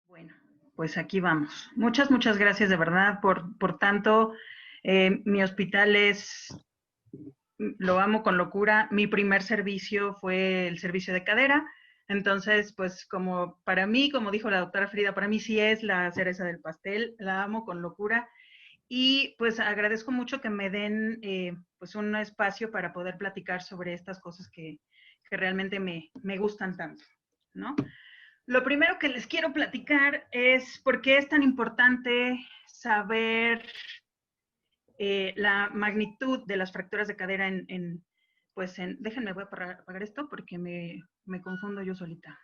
Bueno, pues aquí vamos. Muchas gracias de verdad por tanto. Mi hospital lo amo con locura. Mi primer servicio fue el servicio de cadera. Entonces, pues como para mí, como dijo la doctora Frida, para mí sí es la cereza del pastel. La amo con locura. Y pues agradezco mucho que me den pues un espacio para poder platicar sobre estas cosas que realmente me gustan tanto, ¿no? Lo primero que les quiero platicar es por qué es tan importante saber la magnitud de las fracturas de cadera déjenme, voy a apagar esto porque me confundo yo solita.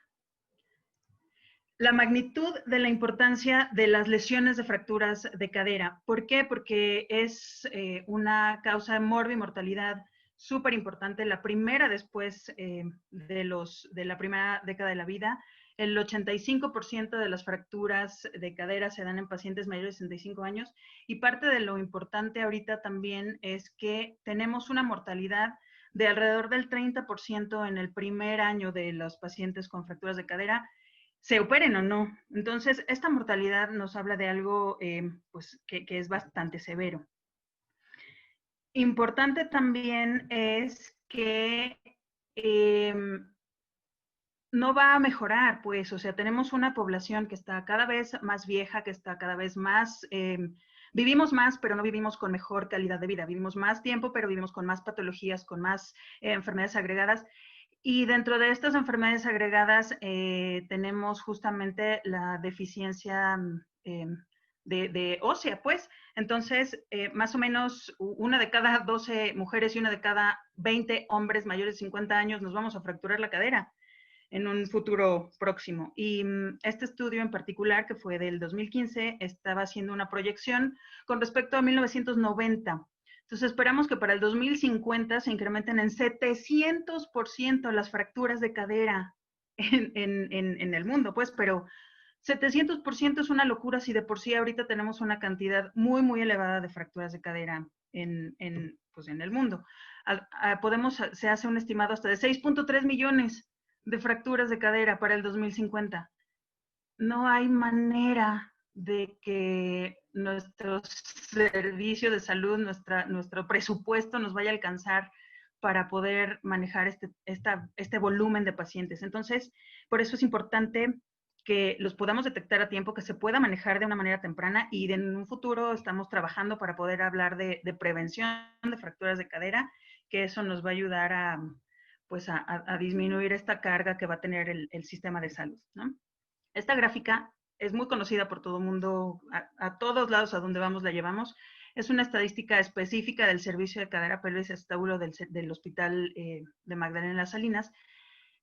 La magnitud de la importancia de las lesiones de fracturas de cadera. ¿Por qué? Porque es una causa de morbimortalidad súper importante, la primera después de la primera década de la vida. El 85% de las fracturas de cadera se dan en pacientes mayores de 65 años y parte de lo importante ahorita también es que tenemos una mortalidad de alrededor del 30% en el primer año de los pacientes con fracturas de cadera, se operen o no. Entonces, esta mortalidad nos habla de algo pues, que es bastante severo. Importante también es que no va a mejorar, pues, o sea, tenemos una población que está cada vez más vieja, que está cada vez más, vivimos más, pero no vivimos con mejor calidad de vida, vivimos más tiempo, pero vivimos con más patologías, con más enfermedades agregadas. Y dentro de estas enfermedades agregadas tenemos justamente la deficiencia de ósea, pues. Entonces, más o menos una de cada 12 mujeres y una de cada 20 hombres mayores de 50 años nos vamos a fracturar la cadera en un futuro próximo. Y este estudio en particular, que fue del 2015, estaba haciendo una proyección con respecto a 1990. Entonces esperamos que para el 2050 se incrementen en 700% las fracturas de cadera en el mundo, pues, pero 700% es una locura si de por sí ahorita tenemos una cantidad muy elevada de fracturas de cadera pues, en el mundo. Se hace un estimado hasta de 6.3 millones de fracturas de cadera para el 2050. No hay manera de que nuestro servicio de salud, nuestro presupuesto nos vaya a alcanzar para poder manejar este volumen de pacientes. Entonces, por eso es importante que los podamos detectar a tiempo, que se pueda manejar de una manera temprana y en un futuro estamos trabajando para poder hablar de prevención de fracturas de cadera, que eso nos va a ayudar a disminuir esta carga que va a tener el sistema de salud, ¿no? Esta gráfica es muy conocida por todo el mundo, a todos lados a donde vamos la llevamos. Es una estadística específica del servicio de cadera, pelvis y estábulo del Hospital de Magdalena Las Salinas.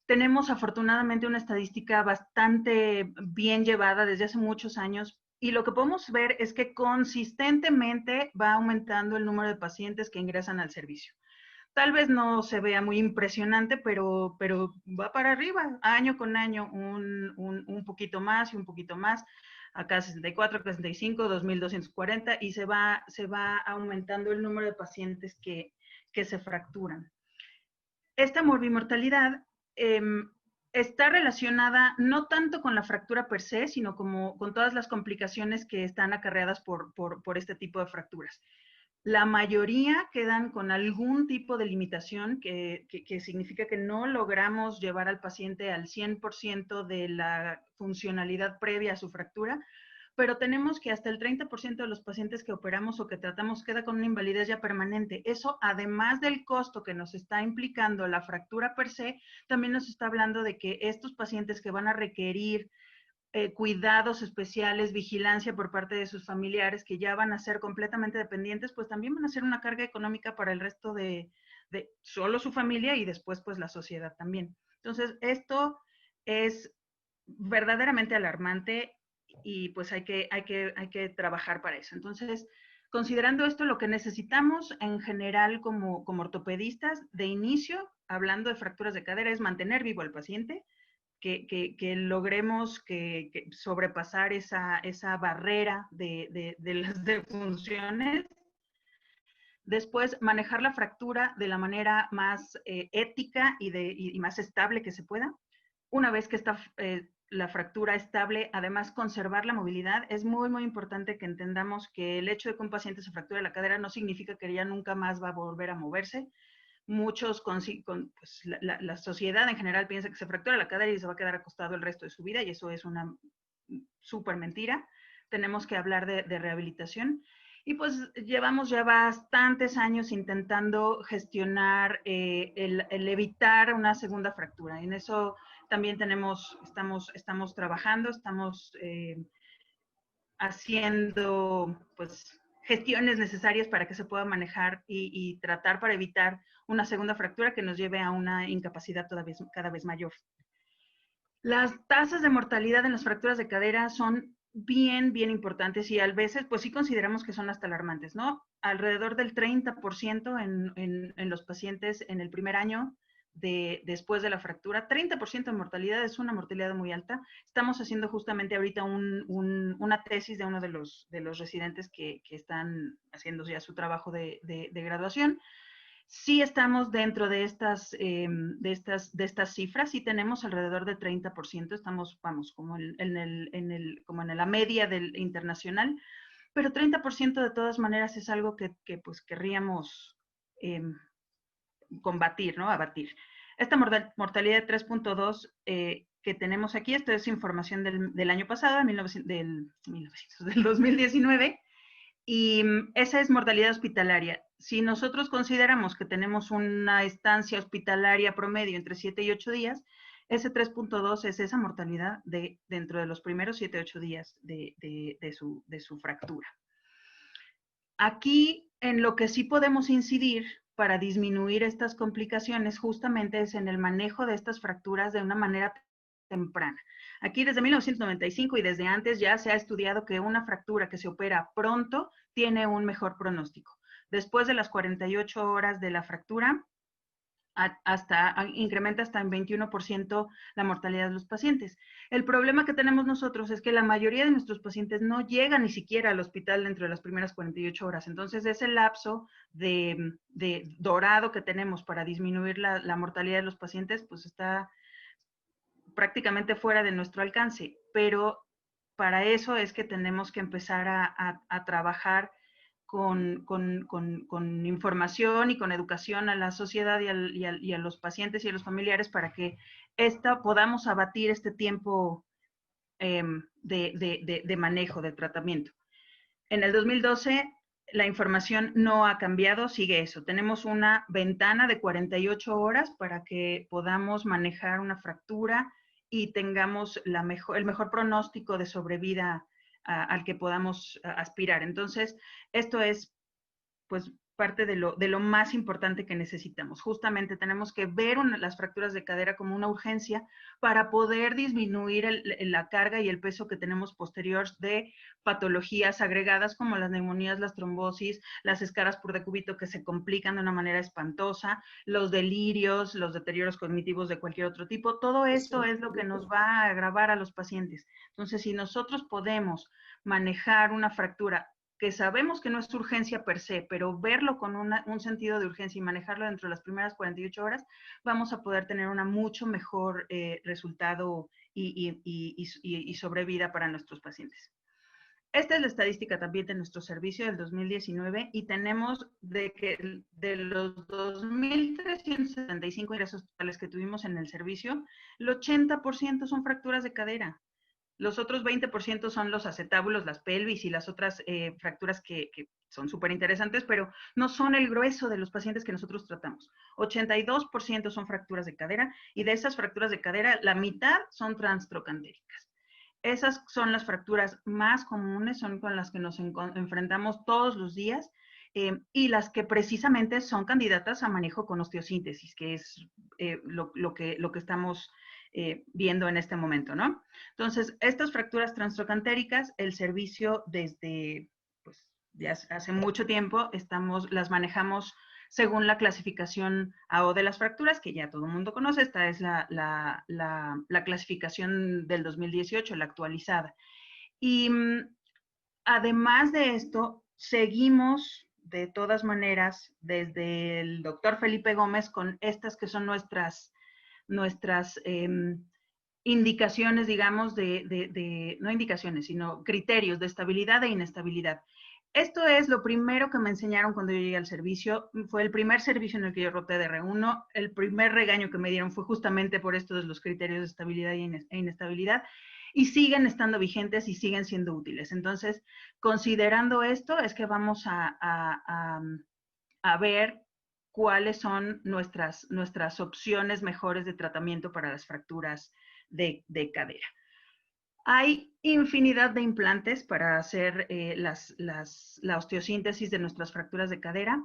Tenemos afortunadamente una estadística bastante bien llevada desde hace muchos años y lo que podemos ver es que consistentemente va aumentando el número de pacientes que ingresan al servicio. Tal vez no se vea muy impresionante, pero va para arriba, año con año, un poquito más y un poquito más, acá 64, acá 65, 2240, y se va aumentando el número de pacientes que se fracturan. Esta morbimortalidad está relacionada no tanto con la fractura per se, sino como con todas las complicaciones que están acarreadas por este tipo de fracturas. La mayoría quedan con algún tipo de limitación que significa que no logramos llevar al paciente al 100% de la funcionalidad previa a su fractura, pero tenemos que hasta el 30% de los pacientes que operamos o que tratamos queda con una invalidez ya permanente. Eso, además del costo que nos está implicando la fractura per se, también nos está hablando de que estos pacientes que van a requerir cuidados especiales, vigilancia por parte de sus familiares que ya van a ser completamente dependientes, pues también van a ser una carga económica para el resto de solo su familia y después pues la sociedad también. Entonces, esto es verdaderamente alarmante y pues hay que trabajar para eso. Entonces, considerando esto, lo que necesitamos en general como ortopedistas de inicio, hablando de fracturas de cadera, es mantener vivo al paciente, que logremos que sobrepasar esa barrera de las defunciones. Después, manejar la fractura de la manera más ética y más estable que se pueda. Una vez que está la fractura estable, además conservar la movilidad. Es muy, muy importante que entendamos que el hecho de que un paciente se fracture la cadera no significa que ya nunca más va a volver a moverse. Muchos, pues, la sociedad en general piensa que se fractura la cadera y se va a quedar acostado el resto de su vida, y eso es una súper mentira. Tenemos que hablar de rehabilitación. Y pues llevamos ya bastantes años intentando gestionar el evitar una segunda fractura. En eso también estamos trabajando, estamos haciendo pues gestiones necesarias para que se pueda manejar y tratar para evitar una segunda fractura que nos lleve a una incapacidad cada vez mayor. Las tasas de mortalidad en las fracturas de cadera son bien, bien importantes y a veces, pues sí consideramos que son hasta alarmantes, ¿no? Alrededor del 30% en los pacientes en el primer año después de la fractura. 30% de mortalidad es una mortalidad muy alta. Estamos haciendo justamente ahorita una tesis de uno de los residentes que están haciendo ya su trabajo de graduación. Sí estamos dentro de estas cifras, sí tenemos alrededor de 30%, estamos, vamos, como como en la media del internacional, pero 30% de todas maneras es algo que pues querríamos combatir, ¿no? Abatir. Esta mortalidad de 3.2 que tenemos aquí, esto es información del año pasado, del 2019, y esa es mortalidad hospitalaria. Si nosotros consideramos que tenemos una estancia hospitalaria promedio entre 7 y 8 días, ese 3.2 es esa mortalidad dentro de los primeros 7 8 días de su fractura. Aquí, en lo que sí podemos incidir para disminuir estas complicaciones, justamente es en el manejo de estas fracturas de una manera temprana. Aquí desde 1995 y desde antes ya se ha estudiado que una fractura que se opera pronto tiene un mejor pronóstico. Después de las 48 horas de la fractura, incrementa hasta en 21% la mortalidad de los pacientes. El problema que tenemos nosotros es que la mayoría de nuestros pacientes no llegan ni siquiera al hospital dentro de las primeras 48 horas. Entonces, ese lapso de dorado que tenemos para disminuir la mortalidad de los pacientes, pues está prácticamente fuera de nuestro alcance. Pero para eso es que tenemos que empezar a trabajar con información y con educación a la sociedad y a los pacientes y a los familiares para que podamos abatir este tiempo de manejo, de tratamiento. En el 2012 la información no ha cambiado, sigue eso. Tenemos una ventana de 48 horas para que podamos manejar una fractura y tengamos el mejor pronóstico de sobrevida al que podamos aspirar. Entonces, esto es pues parte de lo más importante que necesitamos. Justamente tenemos que ver las fracturas de cadera como una urgencia para poder disminuir la carga y el peso que tenemos posterior de patologías agregadas como las neumonías, las trombosis, las escaras por decúbito que se complican de una manera espantosa, los delirios, los deterioros cognitivos de cualquier otro tipo. Todo esto es lo que nos va a agravar a los pacientes. Entonces, si nosotros podemos manejar una fractura que sabemos que no es urgencia per se, pero verlo con un sentido de urgencia y manejarlo dentro de las primeras 48 horas, vamos a poder tener una mucho mejor resultado y sobrevida para nuestros pacientes. Esta es la estadística también de nuestro servicio del 2019 y tenemos de los 2.375 ingresos totales que tuvimos en el servicio, el 80% son fracturas de cadera. Los otros 20% son los acetábulos, las pelvis y las otras fracturas que son súper interesantes, pero no son el grueso de los pacientes que nosotros tratamos. 82% son fracturas de cadera y de esas fracturas de cadera, la mitad son transtrocantéricas. Esas son las fracturas más comunes, son con las que nos enfrentamos todos los días y las que precisamente son candidatas a manejo con osteosíntesis, que es lo que estamos viendo en este momento, ¿no? Entonces, estas fracturas transtrocantéricas, el servicio desde, pues, ya hace mucho tiempo, las manejamos según la clasificación AO de las fracturas, que ya todo el mundo conoce. Esta es la clasificación del 2018, la actualizada. Y además de esto, seguimos de todas maneras desde el doctor Felipe Gómez con estas que son nuestras indicaciones, digamos, no indicaciones, sino criterios de estabilidad e inestabilidad. Esto es lo primero que me enseñaron cuando yo llegué al servicio. Fue el primer servicio en el que yo roté de R1. El primer regaño que me dieron fue justamente por esto de los criterios de estabilidad e inestabilidad. Y siguen estando vigentes y siguen siendo útiles. Entonces, considerando esto, es que vamos a ver cuáles son nuestras opciones mejores de tratamiento para las fracturas de cadera. Hay infinidad de implantes para hacer la osteosíntesis de nuestras fracturas de cadera.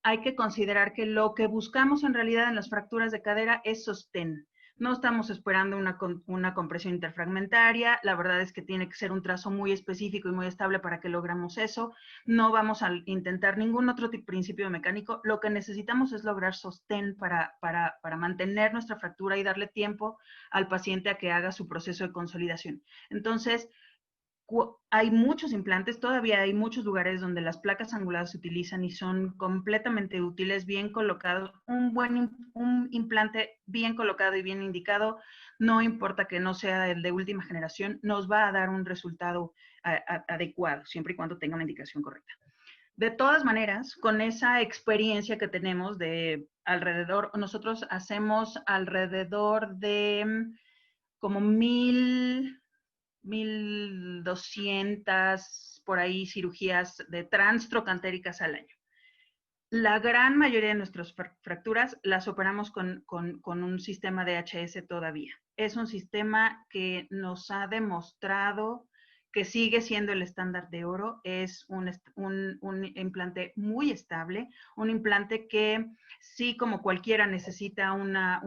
Hay que considerar que lo que buscamos en realidad en las fracturas de cadera es sostén. No estamos esperando una compresión interfragmentaria. La verdad es que tiene que ser un trazo muy específico y muy estable para que logremos eso. No vamos a intentar ningún otro principio mecánico. Lo que necesitamos es lograr sostén para mantener nuestra fractura y darle tiempo al paciente a que haga su proceso de consolidación. Entonces, hay muchos implantes, todavía hay muchos lugares donde las placas angulares se utilizan y son completamente útiles, bien colocados. Un implante bien colocado y bien indicado, no importa que no sea el de última generación, nos va a dar un resultado adecuado, siempre y cuando tenga una indicación correcta. De todas maneras, con esa experiencia que tenemos de alrededor, nosotros hacemos alrededor de como 1,200 por ahí cirugías de transtrocantéricas al año. La gran mayoría de nuestras fracturas las operamos con un sistema de HS todavía. Es un sistema que nos ha demostrado que sigue siendo el estándar de oro. Es un implante muy estable, un implante que sí, como cualquiera, necesita una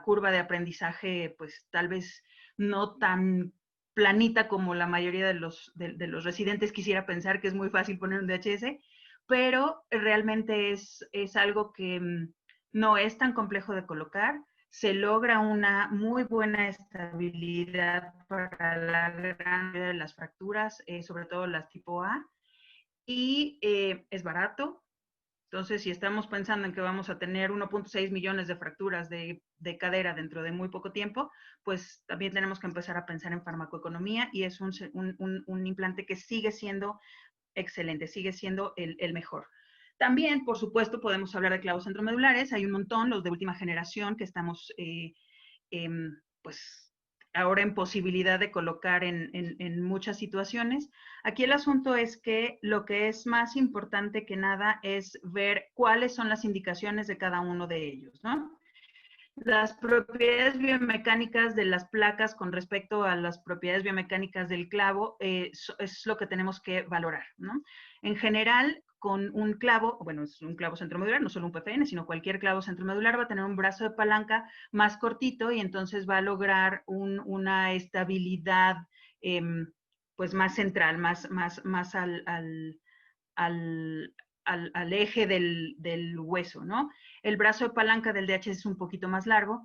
curva de aprendizaje, pues tal vez no tan planita como la mayoría de los residentes quisiera pensar que es muy fácil poner un DHS, pero realmente es algo que no es tan complejo de colocar. Se logra una muy buena estabilidad para la gran mayoría de las fracturas, sobre todo las tipo A, y es barato. Entonces, si estamos pensando en que vamos a tener 1,6 millones de fracturas de cadera dentro de muy poco tiempo, pues también tenemos que empezar a pensar en farmacoeconomía, y es un implante que sigue siendo excelente, sigue siendo el mejor. También, por supuesto, podemos hablar de clavos centromedulares. Hay un montón, los de última generación, que estamos pues ahora en posibilidad de colocar en muchas situaciones. Aquí el asunto es que lo que es más importante que nada es ver cuáles son las indicaciones de cada uno de ellos, ¿no? Las propiedades biomecánicas de las placas con respecto a las propiedades biomecánicas del clavo es lo que tenemos que valorar, ¿no? En general, con un clavo, bueno, es un clavo centromedular, no solo un PFN, sino cualquier clavo centromedular va a tener un brazo de palanca más cortito y entonces va a lograr una estabilidad pues más central, más al eje del hueso, ¿no? El brazo de palanca del DH es un poquito más largo,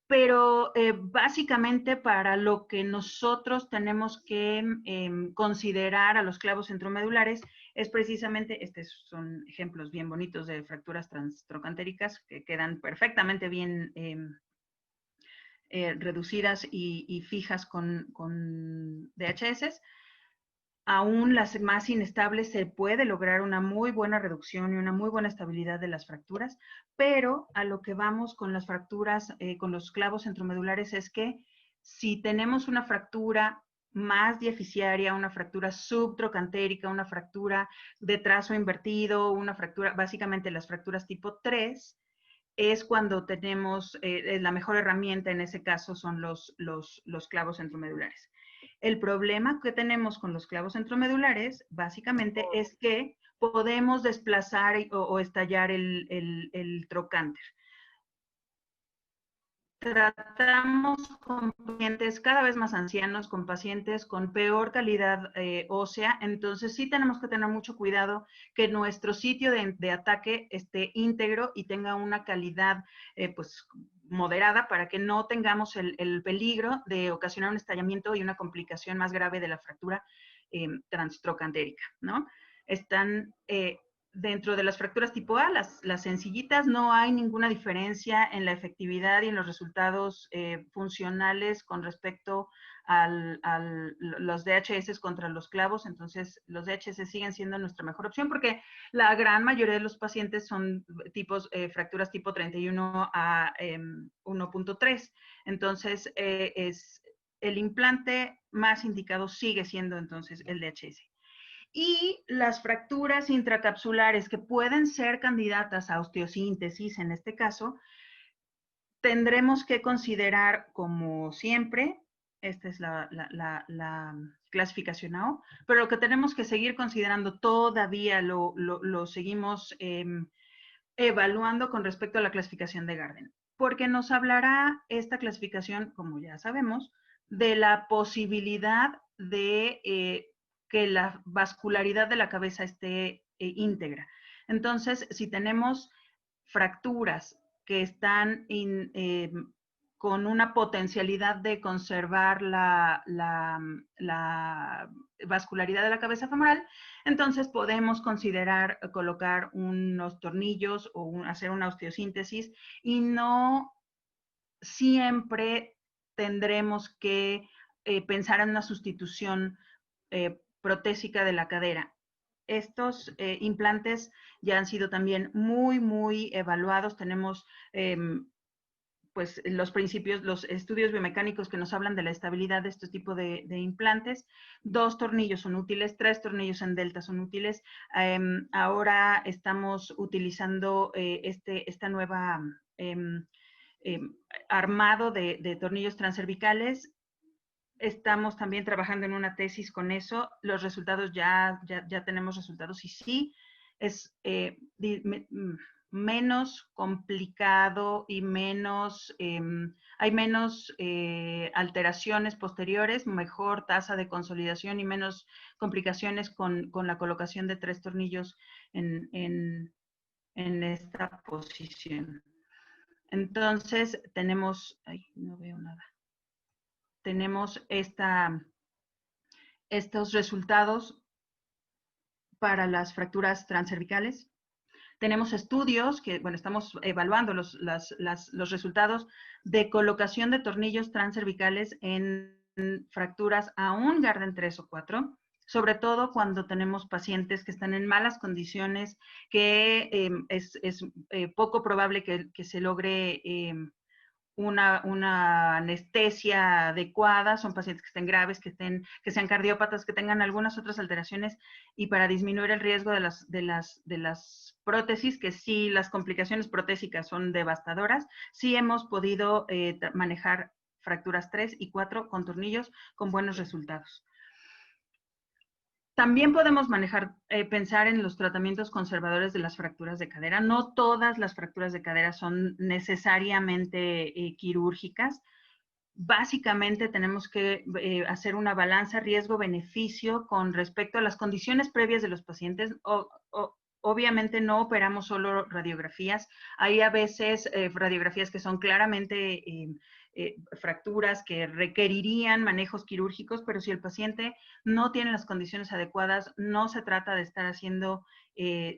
pero básicamente para lo que nosotros tenemos que considerar a los clavos centromedulares es precisamente, estos son ejemplos bien bonitos de fracturas transtrocantéricas que quedan perfectamente bien reducidas y fijas con DHS. Aún las más inestables se puede lograr una muy buena reducción y una muy buena estabilidad de las fracturas, pero a lo que vamos con las fracturas, con los clavos centromedulares, es que si tenemos una fractura más diaficiaria, una fractura subtrocantérica, una fractura de trazo invertido, una fractura, básicamente las fracturas tipo 3, es cuando tenemos, la mejor herramienta en ese caso son los clavos centromedulares. El problema que tenemos con los clavos centromedulares, básicamente, es que podemos desplazar o estallar el trocánter. Tratamos con pacientes cada vez más ancianos, con pacientes con peor calidad ósea, entonces sí tenemos que tener mucho cuidado que nuestro sitio de ataque esté íntegro y tenga una calidad pues moderada para que no tengamos el peligro de ocasionar un estallamiento y una complicación más grave de la fractura transtrocantérica, ¿no? Están dentro de las fracturas tipo A, las sencillitas, no hay ninguna diferencia en la efectividad y en los resultados funcionales con respecto a los DHS contra los clavos. Entonces, los DHS siguen siendo nuestra mejor opción porque la gran mayoría de los pacientes son fracturas tipo 31 a 1.3. Entonces, el implante más indicado sigue siendo entonces el DHS. Y las fracturas intracapsulares que pueden ser candidatas a osteosíntesis, en este caso, tendremos que considerar, como siempre, esta es la clasificación AO, pero lo que tenemos que seguir considerando todavía lo seguimos evaluando con respecto a la clasificación de Garden, porque nos hablará esta clasificación, como ya sabemos, de la posibilidad de que la vascularidad de la cabeza esté íntegra. Entonces, si tenemos fracturas que están con una potencialidad de conservar la vascularidad de la cabeza femoral, entonces podemos considerar colocar unos tornillos o hacer una osteosíntesis, y no siempre tendremos que pensar en una sustitución protésica de la cadera. Estos implantes ya han sido también muy evaluados. Tenemos pues los principios, los estudios biomecánicos que nos hablan de la estabilidad de este tipo de implantes. 2 tornillos son útiles, 3 tornillos en delta son útiles. Ahora estamos utilizando esta nueva armado de tornillos transcervicales. Estamos también trabajando en una tesis con eso. Los resultados ya tenemos resultados, y sí, es menos complicado y hay menos alteraciones posteriores, mejor tasa de consolidación y menos complicaciones con la colocación de 3 tornillos en esta posición. Entonces tenemos, no veo nada. Tenemos estos resultados para las fracturas transcervicales. Tenemos estudios que, bueno, estamos evaluando los resultados de colocación de tornillos transcervicales en fracturas aún Garden 3 o 4, sobre todo cuando tenemos pacientes que están en malas condiciones, que es poco probable que se logre una anestesia adecuada. Son pacientes que estén graves, que sean cardiópatas, que tengan algunas otras alteraciones, y para disminuir el riesgo de las prótesis, que sí, las complicaciones protésicas son devastadoras, sí hemos podido manejar fracturas 3 y 4 con tornillos con buenos resultados. También podemos pensar en los tratamientos conservadores de las fracturas de cadera. No todas las fracturas de cadera son necesariamente quirúrgicas. Básicamente tenemos que hacer una balanza riesgo-beneficio con respecto a las condiciones previas de los pacientes. Obviamente no operamos solo radiografías. Hay a veces radiografías que son claramente fracturas que requerirían manejos quirúrgicos, pero si el paciente no tiene las condiciones adecuadas, no se trata de estar haciendo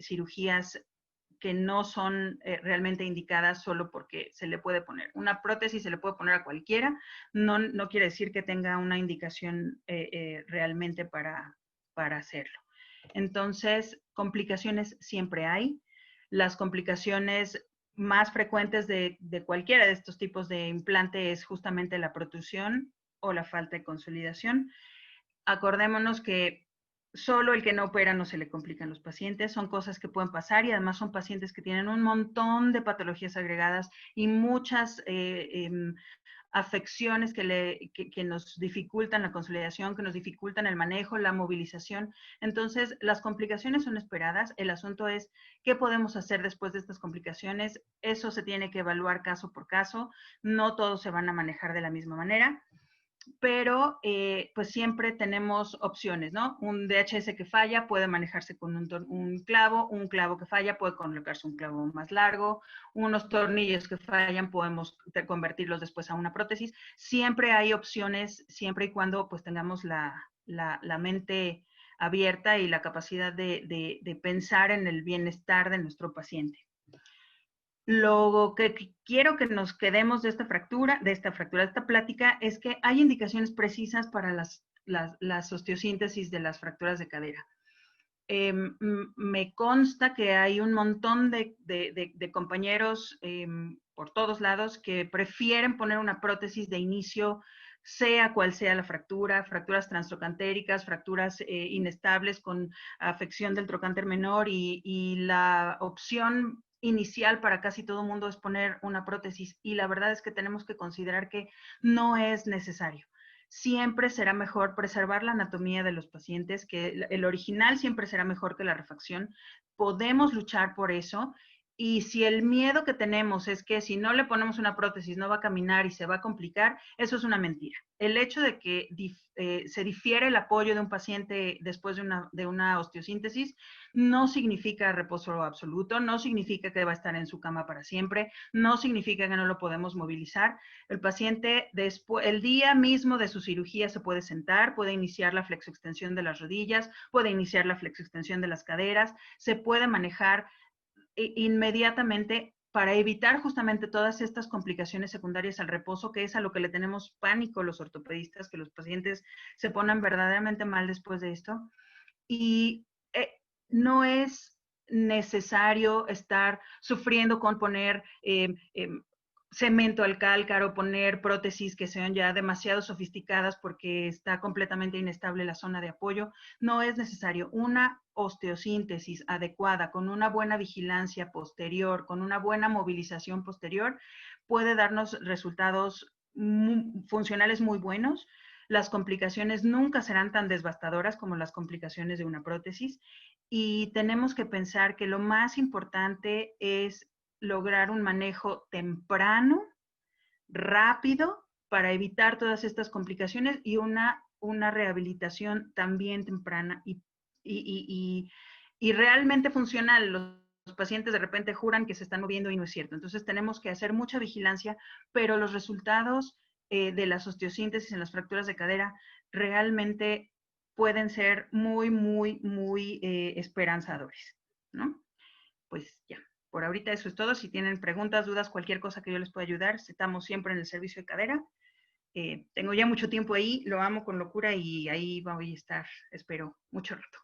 cirugías que no son realmente indicadas solo porque se le puede poner. Una prótesis se le puede poner a cualquiera, no quiere decir que tenga una indicación realmente para hacerlo. Entonces, complicaciones siempre hay. Las complicaciones más frecuentes de cualquiera de estos tipos de implante es justamente la protrusión o la falta de consolidación. Acordémonos que solo el que no opera no se le complican los pacientes. Son cosas que pueden pasar, y además son pacientes que tienen un montón de patologías agregadas y muchas afecciones que nos dificultan la consolidación, que nos dificultan el manejo, la movilización. Entonces, las complicaciones son esperadas. El asunto es qué podemos hacer después de estas complicaciones. Eso se tiene que evaluar caso por caso. No todos se van a manejar de la misma manera, pero pues siempre tenemos opciones, ¿no? Un DHS que falla puede manejarse con un clavo que falla puede colocarse un clavo más largo, unos tornillos que fallan podemos convertirlos después a una prótesis. Siempre hay opciones, siempre y cuando pues tengamos la mente abierta y la capacidad de pensar en el bienestar de nuestro paciente. Lo que quiero que nos quedemos de esta plática, es que hay indicaciones precisas para las osteosíntesis de las fracturas de cadera. Me consta que hay un montón de compañeros por todos lados que prefieren poner una prótesis de inicio, sea cual sea la fractura, fracturas transtrocantéricas, fracturas inestables con afección del trocánter menor, y la opción inicial para casi todo el mundo es poner una prótesis, y la verdad es que tenemos que considerar que no es necesario. Siempre será mejor preservar la anatomía de los pacientes, que el original siempre será mejor que la refacción. Podemos luchar por eso. Y si el miedo que tenemos es que si no le ponemos una prótesis no va a caminar y se va a complicar, eso es una mentira. El hecho de que se difiere el apoyo de un paciente después de una osteosíntesis no significa reposo absoluto, no significa que va a estar en su cama para siempre, no significa que no lo podemos movilizar. El paciente, el día mismo de su cirugía, se puede sentar, puede iniciar la flexoextensión de las rodillas, puede iniciar la flexoextensión de las caderas, se puede manejar inmediatamente para evitar justamente todas estas complicaciones secundarias al reposo, que es a lo que le tenemos pánico los ortopedistas, que los pacientes se ponen verdaderamente mal después de esto. Y no es necesario estar sufriendo con poner cemento al cálcaro, poner prótesis que sean ya demasiado sofisticadas porque está completamente inestable la zona de apoyo. No es necesario. Una osteosíntesis adecuada, con una buena vigilancia posterior, con una buena movilización posterior, puede darnos resultados funcionales muy buenos. Las complicaciones nunca serán tan devastadoras como las complicaciones de una prótesis, y tenemos que pensar que lo más importante es lograr un manejo temprano, rápido, para evitar todas estas complicaciones, y una rehabilitación también temprana y realmente funcional. Los pacientes de repente juran que se están moviendo y no es cierto. Entonces tenemos que hacer mucha vigilancia, pero los resultados de las osteosíntesis en las fracturas de cadera realmente pueden ser muy, muy, muy esperanzadores, ¿no? Pues ya, por ahorita eso es todo. Si tienen preguntas, dudas, cualquier cosa que yo les pueda ayudar, estamos siempre en el servicio de cadera. Tengo ya mucho tiempo ahí, lo amo con locura y ahí voy a estar, espero, mucho rato.